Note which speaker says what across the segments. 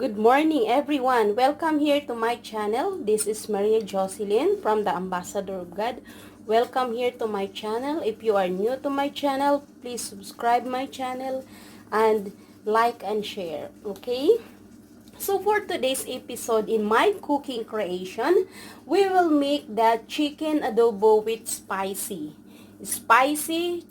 Speaker 1: Good morning everyone. Welcome here to my channel. This is Maria Jocelyn from the Ambassador of God. Welcome here to my channel. If you are new to my channel, please subscribe my channel and like and share. Okay? So for today's episode in my cooking creation, we will make the chicken adobo with spicy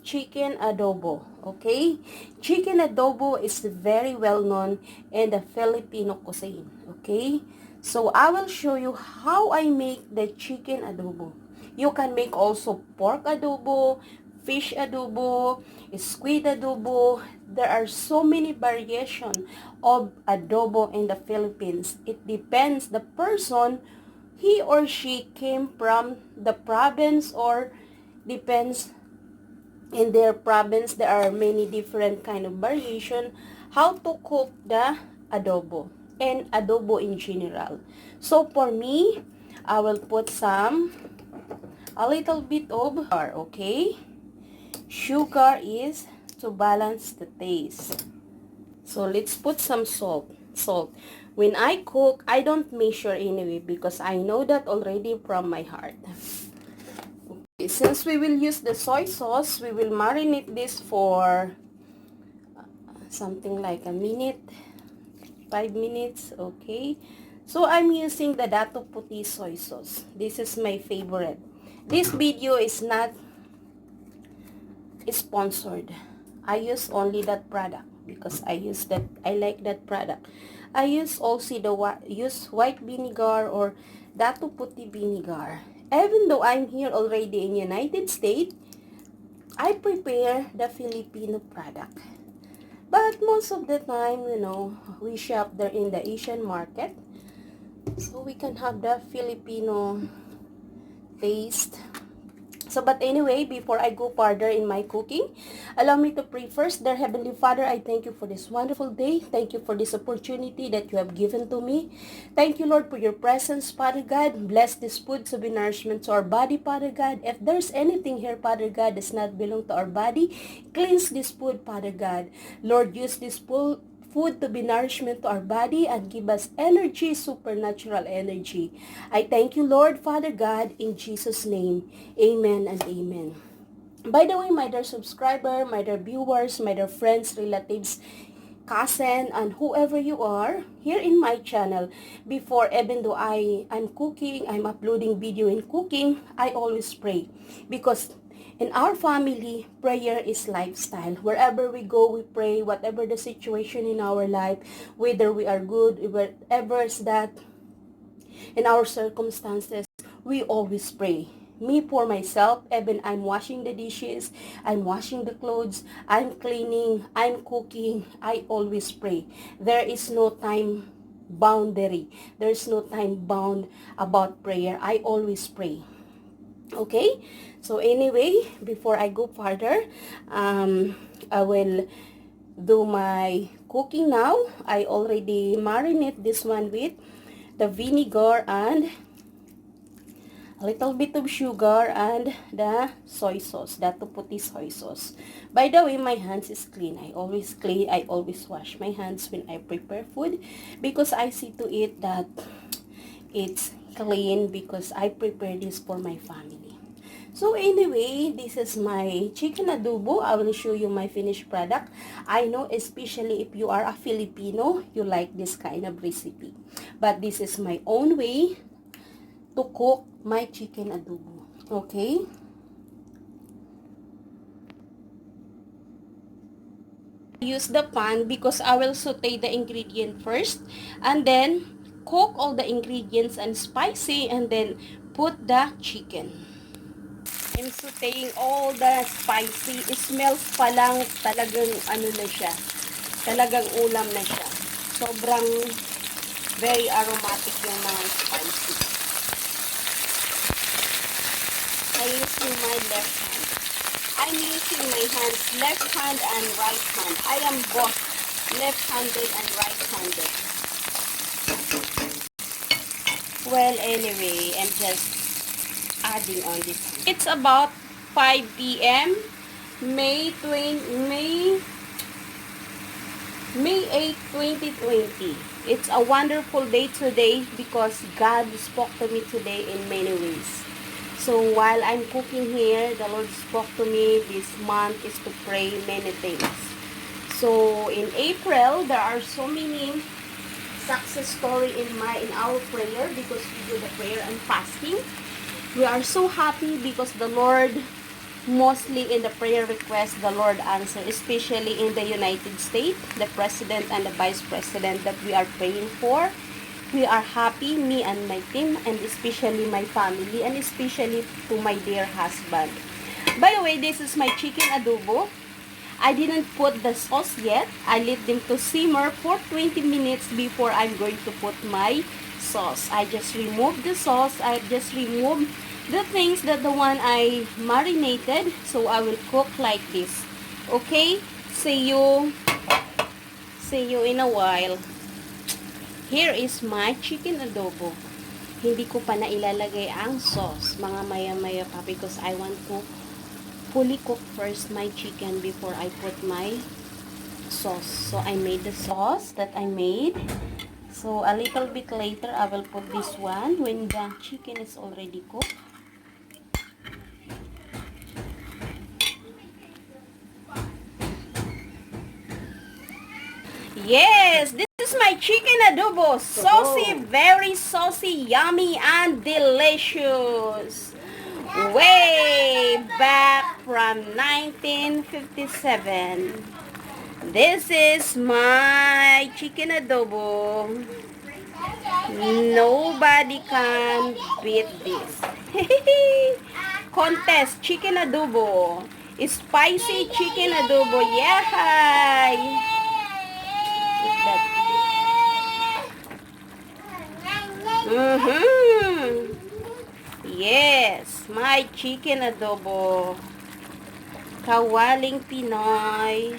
Speaker 1: chicken adobo. Okay? Chicken adobo is very well known in the Filipino cuisine. Okay? So I will show you how I make the chicken adobo. You can make also pork adobo, fish adobo, squid adobo. There are so many variations of adobo in the Philippines. It depends the person, he or she came from the province or depends in their province. There are many different kind of variation how to cook the adobo and adobo in general. So for me, I will put a little bit of sugar, okay? Sugar is to balance the taste. So let's put some salt. When I cook, I don't measure anyway because I know that already from my heart. Okay, since we will use the soy sauce, we will marinate this for something like a minute, 5 minutes, okay? So I'm using the Dato Puti soy sauce. This is my favorite. This video is not sponsored. I use only that product because I like that product. I use also use white vinegar or Dato Puti vinegar. Even though I'm here already in United States, I prepare the Filipino product. But most of the time, we shop there in the Asian market. So we can have the Filipino taste. So, but anyway, before I go further in my cooking, allow me to pray first. Dear Heavenly Father, I thank you for this wonderful day. Thank you for this opportunity that you have given to me. Thank you, Lord, for your presence, Father God. Bless this food to be nourishment to our body, Father God. If there's anything here, Father God, does not belong to our body, cleanse this food, Father God. Lord, use this food to be nourishment to our body and give us energy, supernatural energy. I thank you, Lord, Father God, in Jesus' name. Amen and amen. By the way, my dear subscriber, my dear viewers, my dear friends, relatives, cousin, and whoever you are here in my channel, before, even though I'm cooking, I'm uploading video in cooking, I always pray because in our family, prayer is lifestyle. Wherever we go, we pray. Whatever the situation in our life, whether we are good, whatever is that in our circumstances, we always pray. Me for myself, even I'm washing the dishes, I'm washing the clothes, I'm cleaning, I'm cooking, I always pray. There is no time boundary. There's no time bound about prayer. I always pray. Okay, so anyway, before I go further, I will do my cooking now. I already marinate this one with the vinegar and a little bit of sugar and the soy sauce, that to put this soy sauce. By the way, my hands is clean. I always wash my hands when I prepare food because I see to it that it's clean because I prepare this for my family. So anyway, this is my chicken adobo. I will show you my finished product. I know especially if you are a Filipino, you like this kind of recipe. But this is my own way to cook my chicken adobo. Okay? Use the pan because I will saute the ingredient first and then cook all the ingredients and spicy and then put the chicken. I'm sauteing all the spicy. Smells pa lang talagang ano na siya. Talagang ulam na siya. Sobrang very aromatic yung mga spicy. I'm using my left hand. I'm using my hands, left hand and right hand. I am both left-handed and right-handed. Well, anyway, I'm just adding on this. It's about 5 p.m. May May 8, 2020. It's a wonderful day today because God spoke to me today in many ways. So while I'm cooking here, the Lord spoke to me this month is to pray many things. So in April, there are so many success story in our prayer because we do the prayer and fasting. We are so happy because the Lord, mostly in the prayer request, the Lord answered, especially in the United States, the President and the Vice President that we are praying for. We are happy, me and my team, and especially my family, and especially to my dear husband. By the way, this is my chicken adobo. I didn't put the sauce yet. I let them to simmer for 20 minutes before I'm going to put my sauce. I just removed the sauce. I just removed the things that the one I marinated. So I will cook like this. Okay? See you in a while. Here is my chicken adobo. Hindi ko pa na ilalagay ang sauce. Mga maya-maya pa because I want to fully cook first my chicken before I put my sauce. So I made the sauce that I made. So a little bit later I will put this one when the chicken is already cooked. Yes, this is my chicken adobo. Saucy, very saucy, yummy, and delicious. Way back from 1957. This is my chicken adobo. Nobody can beat this. Contest chicken adobo. Spicy chicken adobo. Yay! Eat that. Yes, my chicken adobo. Kawaling Pinoy.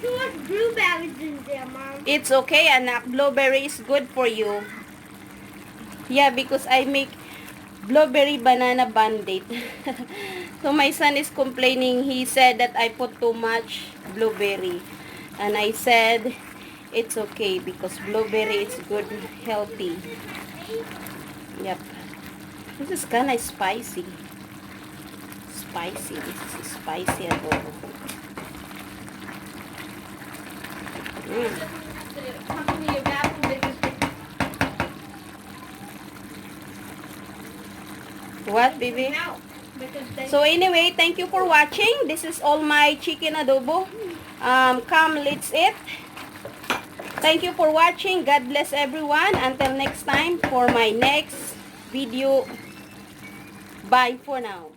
Speaker 2: Too much blueberries in there, Mom.
Speaker 1: It's okay, anak. Blueberry is good for you. Yeah, because I make blueberry banana band-aid. So my son is complaining. He said that I put too much blueberry. And I said, it's okay because blueberry is good, healthy. Yep. This is kind of spicy. Spicy. This is spicy adobo. What, baby? So anyway, thank you for watching. This is all my chicken adobo. Come, let's eat. Thank you for watching. God bless everyone. Until next time for my next video. Bye for now.